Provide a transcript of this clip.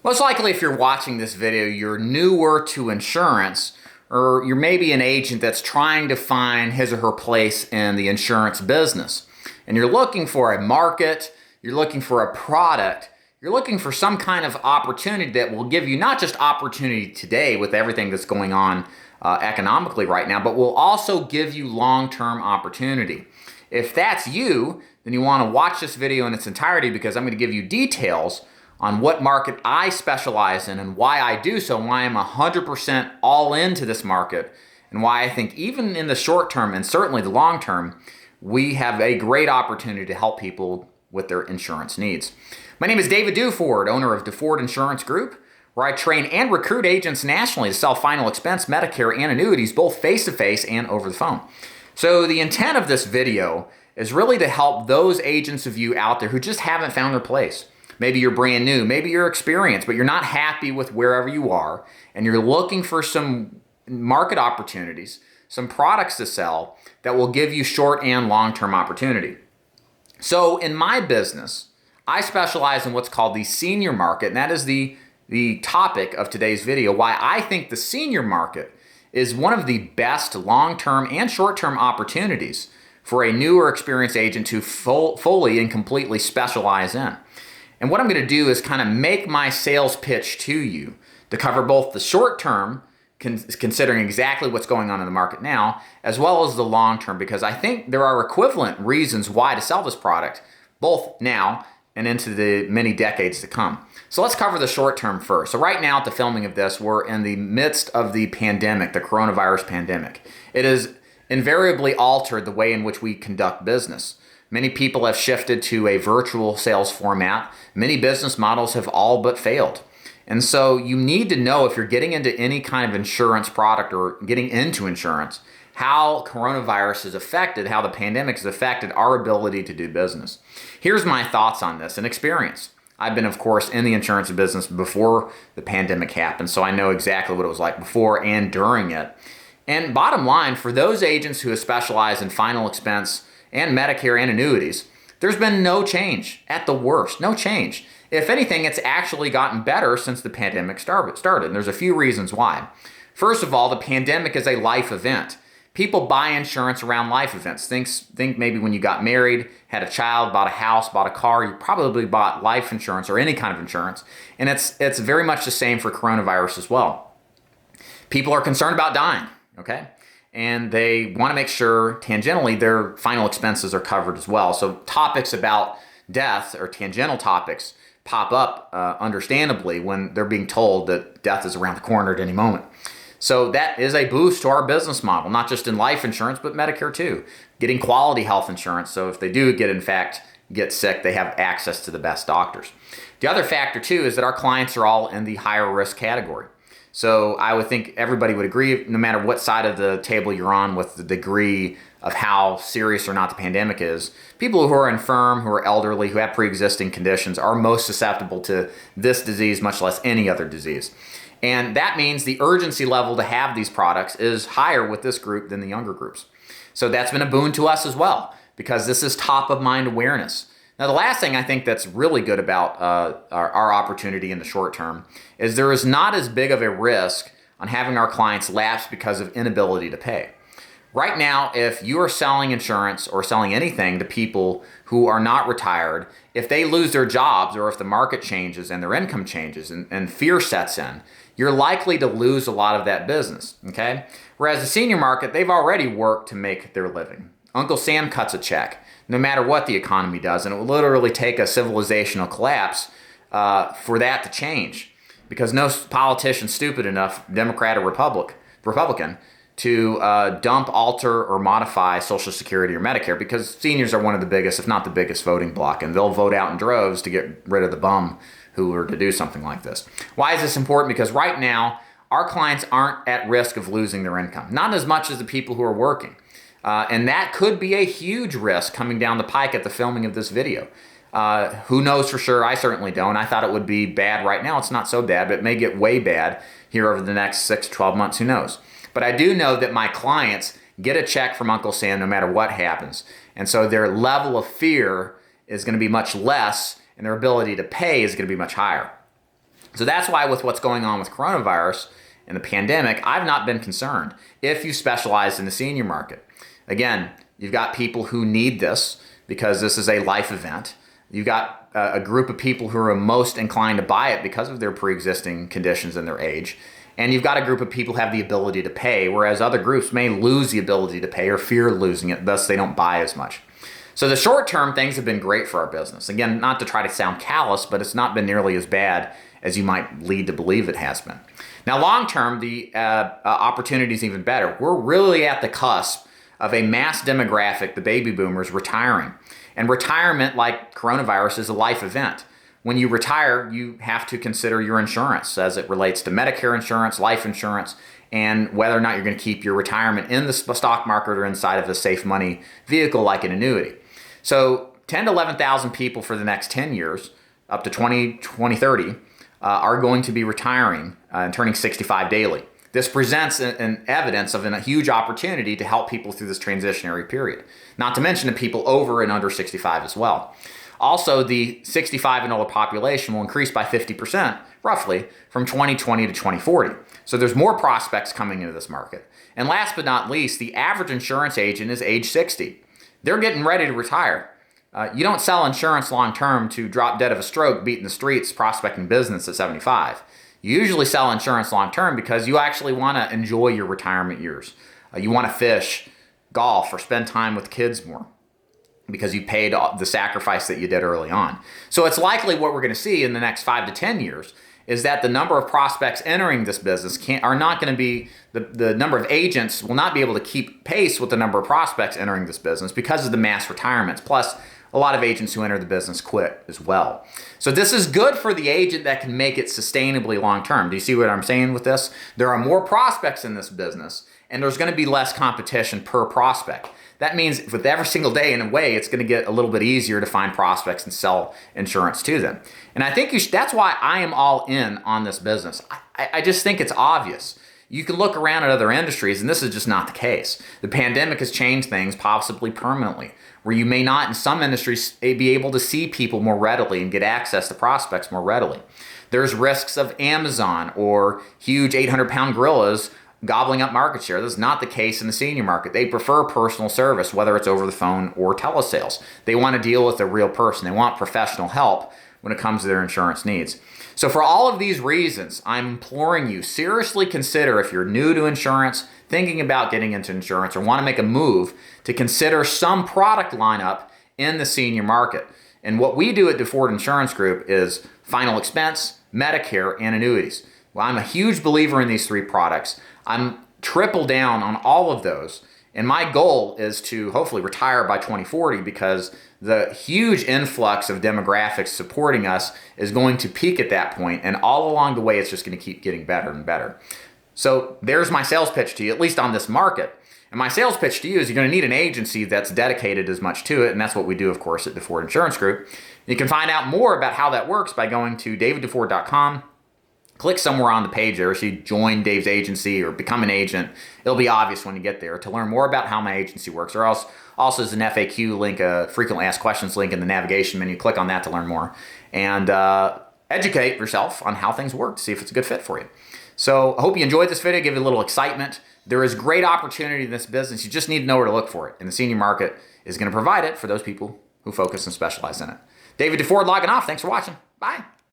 Most likely if you're watching this video, you're newer to insurance, or you're maybe an agent that's trying to find his or her place in the insurance business. And you're looking for a market, you're looking for a product, you're looking for some kind of opportunity that will give you not just opportunity today with everything that's going on economically right now, but will also give you long-term opportunity. If that's you, then you want to watch this video in its entirety, because I'm going to give you details on what market I specialize in and why I do so, and why I'm 100% all into this market, and why I think even in the short term and certainly the long term, we have a great opportunity to help people with their insurance needs. My name is David Duford, owner of Duford Insurance Group, where I train and recruit agents nationally to sell final expense Medicare and annuities, both face-to-face and over the phone. So the intent of this video is really to help those agents of you out there who just haven't found their place. Maybe you're brand new, maybe you're experienced, but you're not happy with wherever you are, and you're looking for some market opportunities, some products to sell that will give you short and long-term opportunity. So in my business, I specialize in what's called the senior market, and that is the topic of today's video, why I think the senior market is one of the best long-term and short-term opportunities for a new or experienced agent to fully and completely specialize in. And what I'm going to do is kind of make my sales pitch to you to cover both the short term, considering exactly what's going on in the market now, as well as the long term, because I think there are equivalent reasons why to sell this product, both now and into the many decades to come. So let's cover the short term first. So right now at the filming of this, we're in the midst of the pandemic, the coronavirus pandemic. It has invariably altered the way in which we conduct business. Many people have shifted to a virtual sales format. Many business models have all but failed. And so you need to know, if you're getting into any kind of insurance product or getting into insurance, how coronavirus has affected, how the pandemic has affected our ability to do business. Here's my thoughts on this and experience. I've been, of course, in the insurance business before the pandemic happened, so I know exactly what it was like before and during it. And bottom line, for those agents who have specialized in final expense and Medicare and annuities, there's been no change. At the worst, no change. If anything, it's actually gotten better since the pandemic started. And there's a few reasons why. First of all, the pandemic is a life event. People buy insurance around life events. Think maybe when you got married, had a child, bought a house, bought a car, you probably bought life insurance or any kind of insurance. And it's very much the same for coronavirus as well. People are concerned about dying, okay? And they want to make sure tangentially their final expenses are covered as well. So topics about death, or tangential topics, pop up understandably when they're being told that death is around the corner at any moment. So that is a boost to our business model, not just in life insurance, but Medicare too. Getting quality health insurance, so if they do get sick, they have access to the best doctors. The other factor too is that our clients are all in the higher risk category. So I would think everybody would agree, no matter what side of the table you're on with the degree of how serious or not the pandemic is, people who are infirm, who are elderly, who have pre-existing conditions are most susceptible to this disease, much less any other disease. And that means the urgency level to have these products is higher with this group than the younger groups. So that's been a boon to us as well, because this is top of mind awareness. Now, the last thing I think that's really good about our opportunity in the short term is there is not as big of a risk on having our clients lapse because of inability to pay. Right now, if you are selling insurance or selling anything to people who are not retired, if they lose their jobs or if the market changes and their income changes and fear sets in, you're likely to lose a lot of that business, okay? Whereas the senior market, they've already worked to make their living. Uncle Sam cuts a check, no matter what the economy does, and it will literally take a civilizational collapse for that to change, because no politician's stupid enough, Democrat or Republican, to dump, alter, or modify Social Security or Medicare, because seniors are one of the biggest, if not the biggest, voting bloc, and they'll vote out in droves to get rid of the bum who were to do something like this. Why is this important? Because right now, our clients aren't at risk of losing their income, not as much as the people who are working. And that could be a huge risk coming down the pike at the filming of this video. Who knows for sure? I certainly don't. I thought it would be bad right now. It's not so bad, but it may get way bad here over the next 6 to 12 months. Who knows? But I do know that my clients get a check from Uncle Sam no matter what happens. And so their level of fear is going to be much less, and their ability to pay is going to be much higher. So that's why with what's going on with coronavirus and the pandemic, I've not been concerned if you specialize in the senior market. Again, you've got people who need this because this is a life event. You've got a group of people who are most inclined to buy it because of their pre-existing conditions and their age. And you've got a group of people who have the ability to pay, whereas other groups may lose the ability to pay or fear losing it, thus they don't buy as much. So the short-term things have been great for our business. Again, not to try to sound callous, but it's not been nearly as bad as you might lead to believe it has been. Now, long-term, the opportunity is even better. We're really at the cusp of a mass demographic, the baby boomers, retiring. And retirement, like coronavirus, is a life event. When you retire, you have to consider your insurance as it relates to Medicare insurance, life insurance, and whether or not you're going to keep your retirement in the stock market or inside of a safe money vehicle like an annuity. So 10 to 11,000 people for the next 10 years, up to 2030, are going to be retiring and turning 65 daily. This presents an evidence of a huge opportunity to help people through this transitionary period, not to mention the people over and under 65 as well. Also, the 65 and older population will increase by 50%, roughly, from 2020 to 2040. So there's more prospects coming into this market. And last but not least, the average insurance agent is age 60. They're getting ready to retire. You don't sell insurance long-term to drop dead of a stroke, beating the streets, prospecting business at 75. You usually sell insurance long-term because you actually want to enjoy your retirement years. You want to fish, golf, or spend time with kids more because you paid the sacrifice that you did early on. So it's likely what we're going to see in the next 5 to 10 years is that the number of prospects entering this business are not going to be, the number of agents will not be able to keep pace with the number of prospects entering this business because of the mass retirements. Plus, a lot of agents who enter the business quit as well. So this is good for the agent that can make it sustainably long-term. Do you see what I'm saying with this? There are more prospects in this business, and there's going to be less competition per prospect. That means with every single day, in a way, it's going to get a little bit easier to find prospects and sell insurance to them. And I think that's why I am all in on this business. I just think it's obvious. You can look around at other industries, and this is just not the case. The pandemic has changed things possibly permanently, where you may not, in some industries, be able to see people more readily and get access to prospects more readily. There's risks of Amazon or huge 800-pound gorillas gobbling up market share. This is not the case in the senior market. They prefer personal service, whether it's over the phone or telesales. They want to deal with a real person. They want professional help when it comes to their insurance needs. So for all of these reasons, I'm imploring you, seriously consider, if you're new to insurance, thinking about getting into insurance, or want to make a move, to consider some product lineup in the senior market. And what we do at DeFord Insurance Group is final expense, Medicare, and annuities. Well, I'm a huge believer in these three products. I'm triple down on all of those. And my goal is to hopefully retire by 2040 because the huge influx of demographics supporting us is going to peak at that point. And all along the way, it's just going to keep getting better and better. So there's my sales pitch to you, at least on this market. And my sales pitch to you is you're going to need an agency that's dedicated as much to it. And that's what we do, of course, at DeFord Insurance Group. You can find out more about how that works by going to daviddeford.com. Click somewhere on the page there, so you join Dave's agency or become an agent. It'll be obvious when you get there to learn more about how my agency works. Or else, also there's an FAQ link, a frequently asked questions link in the navigation menu. Click on that to learn more. And educate yourself on how things work to see if it's a good fit for you. So I hope you enjoyed this video, give you a little excitement. There is great opportunity in this business. You just need to know where to look for it. And the senior market is going to provide it for those people who focus and specialize in it. David DeFord logging off. Thanks for watching. Bye.